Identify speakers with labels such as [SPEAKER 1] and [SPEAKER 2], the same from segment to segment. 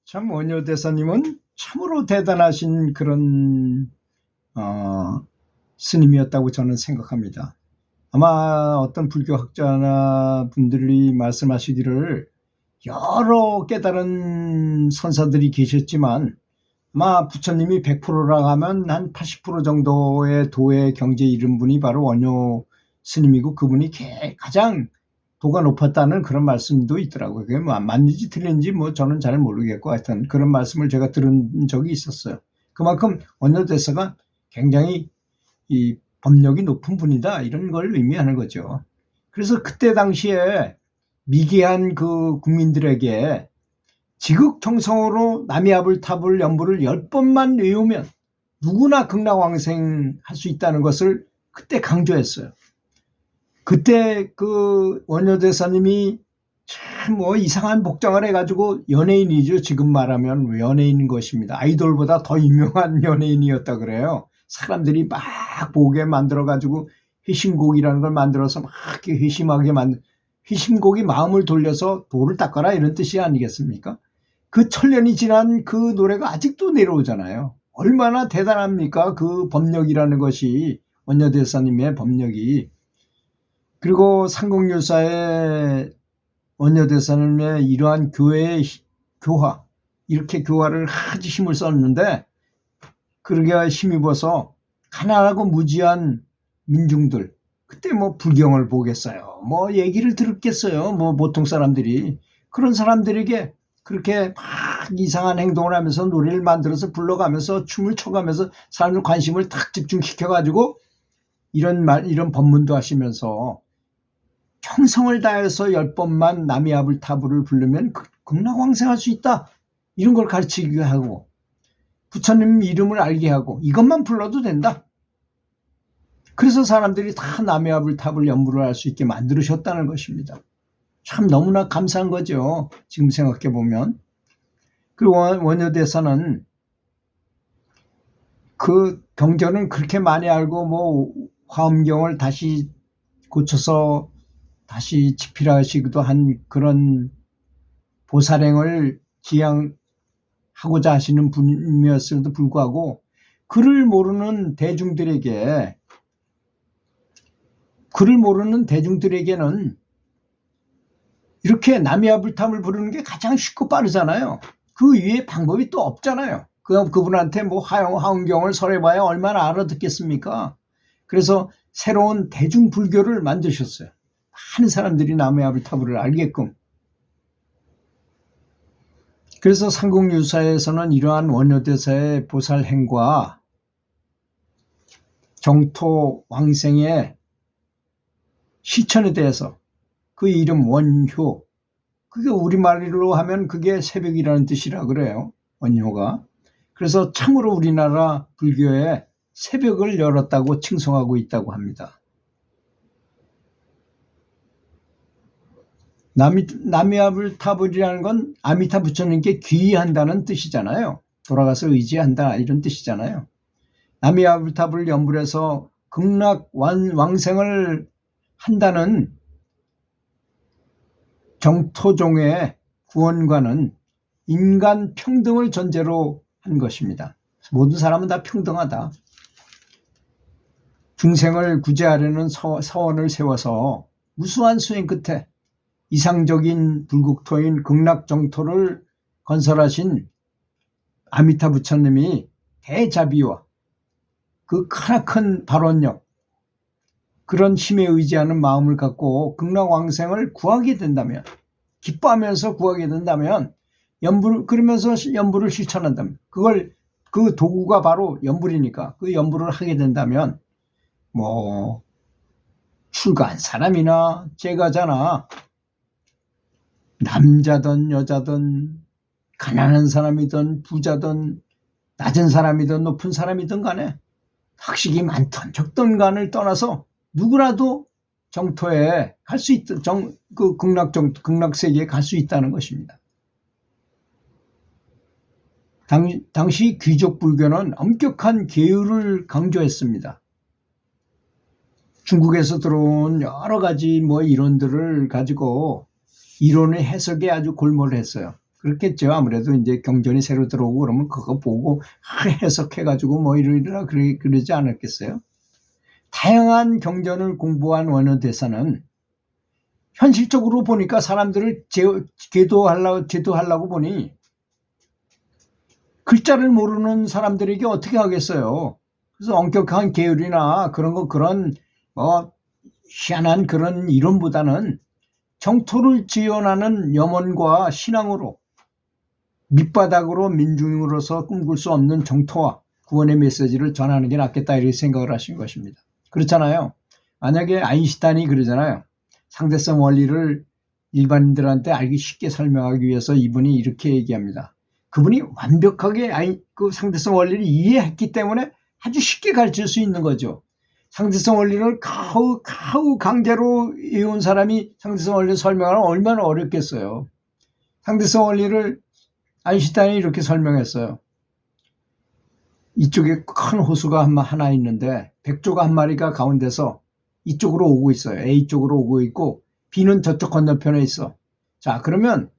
[SPEAKER 1] 참 원효 대사님은 참으로 대단하신 그런 스님이었다고 저는 생각합니다. 아마 어떤 불교학자나 분들이 말씀하시기를 여러 깨달은 선사들이 계셨지만 아마 부처님이 100%라고 하면 한 80% 정도의 도의 경지에 이른 분이 바로 원효 스님이고, 그분이 가장 도가 높았다는 그런 말씀도 있더라고요. 그게 맞는지 틀린지 저는 잘 모르겠고, 하여튼 그런 말씀을 제가 들은 적이 있었어요. 그만큼 원효 대사가 굉장히 이 법력이 높은 분이다, 이런 걸 의미하는 거죠. 그래서 그때 당시에 미개한 그 국민들에게 지극정성으로 남이아불탑을 연부를 10번만 외우면 누구나 극락왕생할 수 있다는 것을 그때 강조했어요. 그때 그 원효 대사님이 참 이상한 복장을 해가지고, 연예인이죠. 지금 말하면 연예인인 것입니다. 아이돌보다 더 유명한 연예인이었다 그래요. 사람들이 막 보게 만들어가지고 회심곡이라는 걸 만들어서 막 회심하게 회심곡이 마음을 돌려서 도를 닦아라, 이런 뜻이 아니겠습니까? 그 천년이 지난 그 노래가 아직도 내려오잖아요. 얼마나 대단합니까? 그 법력이라는 것이, 원효 대사님의 법력이. 그리고 삼국유사의 원효 대사님의 이러한 교회의 교화, 이렇게 교화를 아주 힘을 썼는데, 그러게 힘입어서 가난하고 무지한 민중들, 그때 불경을 보겠어요, 얘기를 들었겠어요, 보통 사람들이. 그런 사람들에게 그렇게 막 이상한 행동을 하면서 노래를 만들어서 불러가면서 춤을 춰가면서 사람들 관심을 탁 집중시켜가지고 이런 법문도 하시면서 평성을 다해서 10번만 남이아불타불을 부르면 극락왕생할 수 있다, 이런 걸 가르치게 하고, 부처님 이름을 알게 하고, 이것만 불러도 된다. 그래서 사람들이 다 남이아불탑을 연부를 할 수 있게 만들으셨다는 것입니다. 참 너무나 감사한 거죠, 지금 생각해 보면. 그리고 원효 대사는 그 경전은 그렇게 많이 알고 화엄경을 다시 고쳐서 다시 집필하시기도 한 그런 보살행을 지향하고자 하시는 분이었음에도 불구하고, 글을 모르는 대중들에게는 이렇게 남이아불탑을 부르는 게 가장 쉽고 빠르잖아요. 그 위에 방법이 또 없잖아요. 그분한테 화엄경을 설해봐야 얼마나 알아듣겠습니까? 그래서 새로운 대중불교를 만드셨어요. 많은 사람들이 남이아불타불을 알게끔. 그래서 삼국유사에서는 이러한 원효 대사의 보살행과 정토 왕생의 시천에 대해서, 그 이름 원효, 그게 우리말로 하면 그게 새벽이라는 뜻이라 그래요, 원효가. 그래서 참으로 우리나라 불교에 새벽을 열었다고 칭송하고 있다고 합니다. 남이아불타불이라는 건 아미타 부처님께 귀의한다는 뜻이잖아요. 돌아가서 의지한다, 이런 뜻이잖아요. 남이아불타불 연부를 해서 극락 왕생을 한다는 정토종의 구원과는 인간 평등을 전제로 한 것입니다. 모든 사람은 다 평등하다. 중생을 구제하려는 서원을 세워서 무수한 수행 끝에 이상적인 불국토인 극락정토를 건설하신 아미타 부처님이 대자비와 그 크나큰 발원력, 그런 힘에 의지하는 마음을 갖고 극락왕생을 구하게 된다면, 기뻐하면서 구하게 된다면, 그러면서 연부를 실천한다면, 그 도구가 바로 연불이니까 그 연불을 하게 된다면, 출가한 사람이나 제가자나 남자든 여자든 가난한 사람이든 부자든 낮은 사람이든 높은 사람이든 간에 학식이 많든 적든 간을 떠나서 누구라도 정토에 갈 수 있다, 그 극락세계에 갈 수 있다는 것입니다. 당시 귀족 불교는 엄격한 계율을 강조했습니다. 중국에서 들어온 여러 가지 이론들을 가지고 이론의 해석에 아주 골몰을 했어요. 그렇겠죠. 아무래도 이제 경전이 새로 들어오고 그러면 그거 보고 해석해가지고 뭐 이러이러라 그러지 않았겠어요? 다양한 경전을 공부한 원어대사는 현실적으로 보니까 사람들을 제도하려고 보니 글자를 모르는 사람들에게 어떻게 하겠어요? 그래서 엄격한 계율이나 그런 희한한 그런 이론보다는 정토를 지원하는 염원과 신앙으로 밑바닥으로 민중으로서 꿈꿀 수 없는 정토와 구원의 메시지를 전하는 게 낫겠다 이렇게 생각을 하신 것입니다. 그렇잖아요. 만약에 아인슈타인이 그러잖아요. 상대성 원리를 일반인들한테 알기 쉽게 설명하기 위해서 이분이 이렇게 얘기합니다. 그분이 완벽하게 그 상대성 원리를 이해했기 때문에 아주 쉽게 가르칠 수 있는 거죠. 상대성 원리를 가우 강제로 외운 사람이 상대성 원리를 설명하면 얼마나 어렵겠어요. 상대성 원리를 아인슈타인이 이렇게 설명했어요. 이쪽에 큰 호수가 하나 있는데 백조가 한 마리가 가운데서 이쪽으로 오고 있어요. A 쪽으로 오고 있고 B는 저쪽 건너편에 있어. 자, 그러면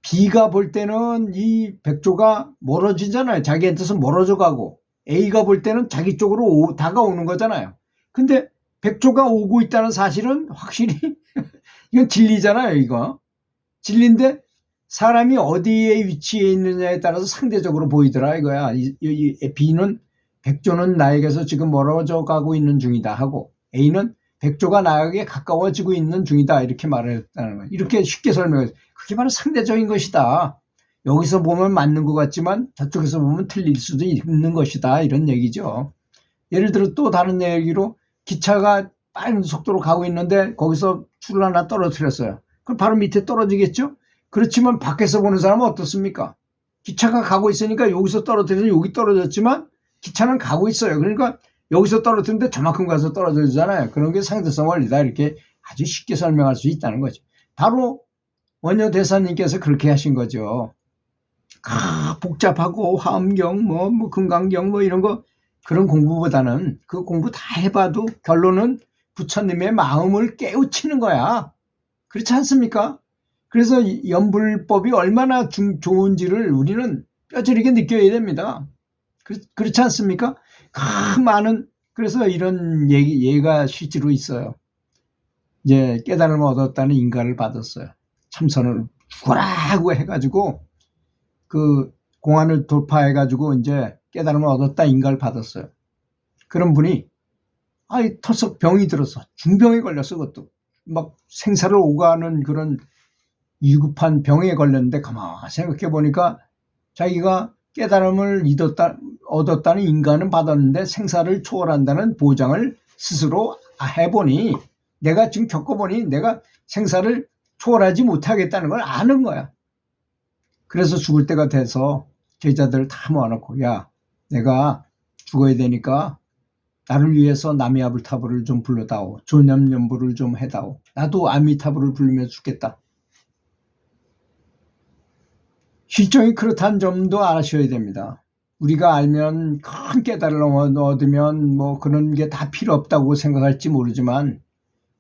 [SPEAKER 1] B가 볼 때는 이 백조가 멀어지잖아요. 자기한테서 멀어져 가고 A가 볼 때는 자기 쪽으로 다가오는 거잖아요. 근데 백조가 오고 있다는 사실은 확실히 이건 진리잖아요. 이거 진리인데 사람이 어디에 위치해 있느냐에 따라서 상대적으로 보이더라 이거야. 이 B는 백조는 나에게서 지금 멀어져 가고 있는 중이다 하고 A는 백조가 나에게 가까워지고 있는 중이다 이렇게 말을 했다는 거예요. 이렇게 쉽게 설명해서 그게 바로 상대적인 것이다. 여기서 보면 맞는 것 같지만 저쪽에서 보면 틀릴 수도 있는 것이다 이런 얘기죠. 예를 들어 또 다른 얘기로 기차가 빠른 속도로 가고 있는데 거기서 줄을 하나 떨어뜨렸어요. 그럼 바로 밑에 떨어지겠죠? 그렇지만 밖에서 보는 사람은 어떻습니까? 기차가 가고 있으니까 여기서 떨어뜨려서 여기 떨어졌지만 기차는 가고 있어요. 그러니까 여기서 떨어뜨리는데 저만큼 가서 떨어지잖아요. 그런 게 상대성 원리다 이렇게 아주 쉽게 설명할 수 있다는 거죠. 바로 원효 대사님께서 그렇게 하신 거죠. 복잡하고 화엄경 뭐 금강경 뭐 이런 거 그런 공부보다는 그 공부 다 해봐도 결론은 부처님의 마음을 깨우치는 거야. 그렇지 않습니까? 그래서 연불법이 얼마나 좋은지를 우리는 뼈저리게 느껴야 됩니다. 그렇지 않습니까? 많은 그래서 이런 예가 실제로 있어요. 이제 깨달음을 얻었다는 인가를 받았어요. 참선을 죽어라고 해가지고 그 공안을 돌파해가지고 이제 깨달음을 얻었다 인가를 받았어요. 그런 분이 털썩 병이 들어서 중병에 걸렸어. 그것도 막 생사를 오가는 그런 위급한 병에 걸렸는데 가만히 생각해 보니까 자기가 깨달음을 얻었다는 인가는 받았는데 생사를 초월한다는 보장을 스스로 해보니 내가 지금 겪어보니 내가 생사를 초월하지 못하겠다는 걸 아는 거야. 그래서 죽을 때가 돼서 제자들을 다 모아놓고 야 내가 죽어야 되니까 나를 위해서 나미아불타불을 좀 불러다오. 조념연불을 좀 해다오. 나도 아미타불을 부르며 죽겠다. 실정이 그렇다는 점도 아셔야 됩니다. 우리가 알면 큰 깨달음을 얻으면 뭐 그런 게 다 필요 없다고 생각할지 모르지만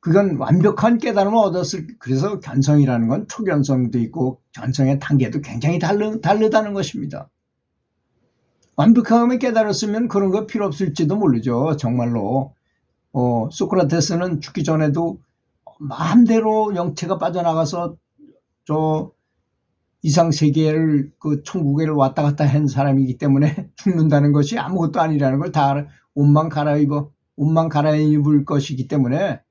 [SPEAKER 1] 그건 완벽한 깨달음을 얻었을 그래서 견성이라는 건 초견성도 있고 견성의 단계도 굉장히 다르다는 것입니다. 완벽하게 깨달았으면 그런 거 필요 없을지도 모르죠. 정말로 소크라테스는 죽기 전에도 마음대로 영체가 빠져나가서 저 이상세계를 그 천국에를 왔다 갔다 한 사람이기 때문에 죽는다는 것이 아무것도 아니라는 걸 다 옷만 갈아입을 것이기 때문에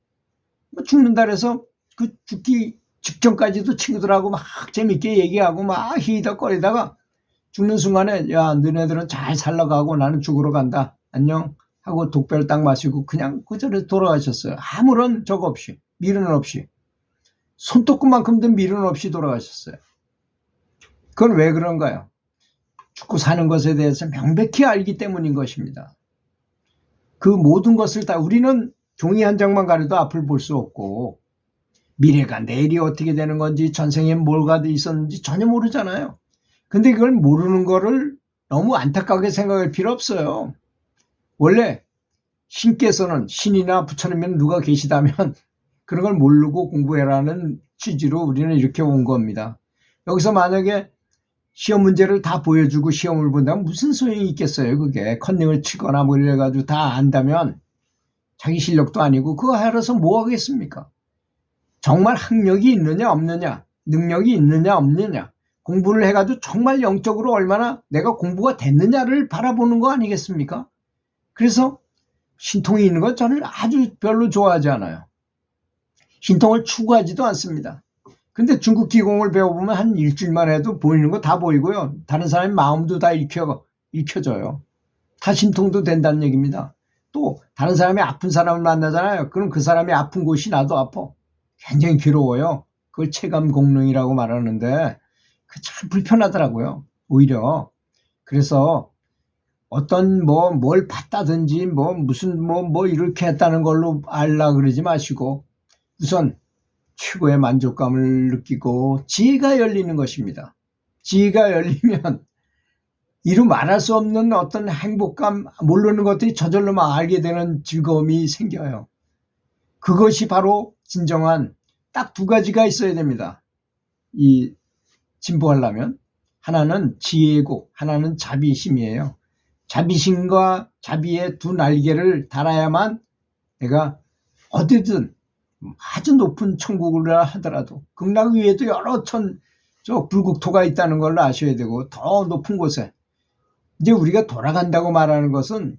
[SPEAKER 1] 죽는다 그래서 그 죽기 직전까지도 친구들하고 막 재밌게 얘기하고 막 히덕거리다가 죽는 순간에 야 너네들은 잘 살아가고 나는 죽으러 간다 안녕 하고 독배를 딱 마시고 그냥 그 자리에 돌아가셨어요. 아무런 적 없이 미련 없이 손톱만큼 된 미련 없이 돌아가셨어요. 그건 왜 그런가요? 죽고 사는 것에 대해서 명백히 알기 때문인 것입니다. 그 모든 것을 다 우리는 종이 한 장만 가려도 앞을 볼 수 없고 미래가 내일이 어떻게 되는 건지 전생에 뭐가 있었는지 전혀 모르잖아요. 근데 그걸 모르는 거를 너무 안타깝게 생각할 필요 없어요. 원래 신께서는 신이나 부처님은 누가 계시다면 그런 걸 모르고 공부해라는 취지로 우리는 이렇게 온 겁니다. 여기서 만약에 시험 문제를 다 보여주고 시험을 본다면 무슨 소용이 있겠어요. 그게 컨닝을 치거나 뭐 이래가지고 다 안다면 자기 실력도 아니고 그거 알아서 뭐 하겠습니까? 정말 학력이 있느냐 없느냐, 능력이 있느냐 없느냐, 공부를 해가지고 정말 영적으로 얼마나 내가 공부가 됐느냐를 바라보는 거 아니겠습니까? 그래서 신통이 있는 건 저는 아주 별로 좋아하지 않아요. 신통을 추구하지도 않습니다. 근데 중국 기공을 배워보면 한 일주일만 해도 보이는 거 다 보이고요. 다른 사람의 마음도 다 읽혀져요. 다 신통도 된다는 얘기입니다. 또 다른 사람이 아픈 사람을 만나잖아요. 그럼 그 사람이 아픈 곳이 나도 아파. 굉장히 괴로워요. 그걸 체감 공능이라고 말하는데 그 참 불편하더라고요. 오히려. 그래서 어떤 뭘 봤다든지 무슨 이렇게 했다는 걸로 알라 그러지 마시고 우선 최고의 만족감을 느끼고 지혜가 열리는 것입니다. 지혜가 열리면 이루 말할 수 없는 어떤 행복감, 모르는 것들이 저절로 막 알게 되는 즐거움이 생겨요. 그것이 바로 진정한 딱 두 가지가 있어야 됩니다. 이 진보하려면 하나는 지혜고 하나는 자비심이에요. 자비심과 자비의 두 날개를 달아야만 내가 어디든 아주 높은 천국을 하더라도 극락 위에도 여러 불국토가 있다는 걸 아셔야 되고 더 높은 곳에 이제 우리가 돌아간다고 말하는 것은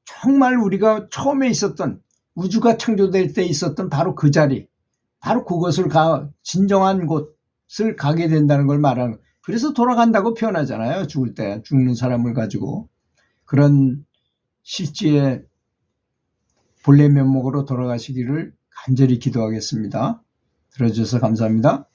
[SPEAKER 1] 정말 우리가 처음에 있었던 우주가 창조될 때 있었던 바로 그 자리, 바로 그것을 진정한 곳을 가게 된다는 걸 말하는 거예요. 그래서 돌아간다고 표현하잖아요. 죽을 때 죽는 사람을 가지고. 그런 실지의 본래 면목으로 돌아가시기를 간절히 기도하겠습니다. 들어주셔서 감사합니다.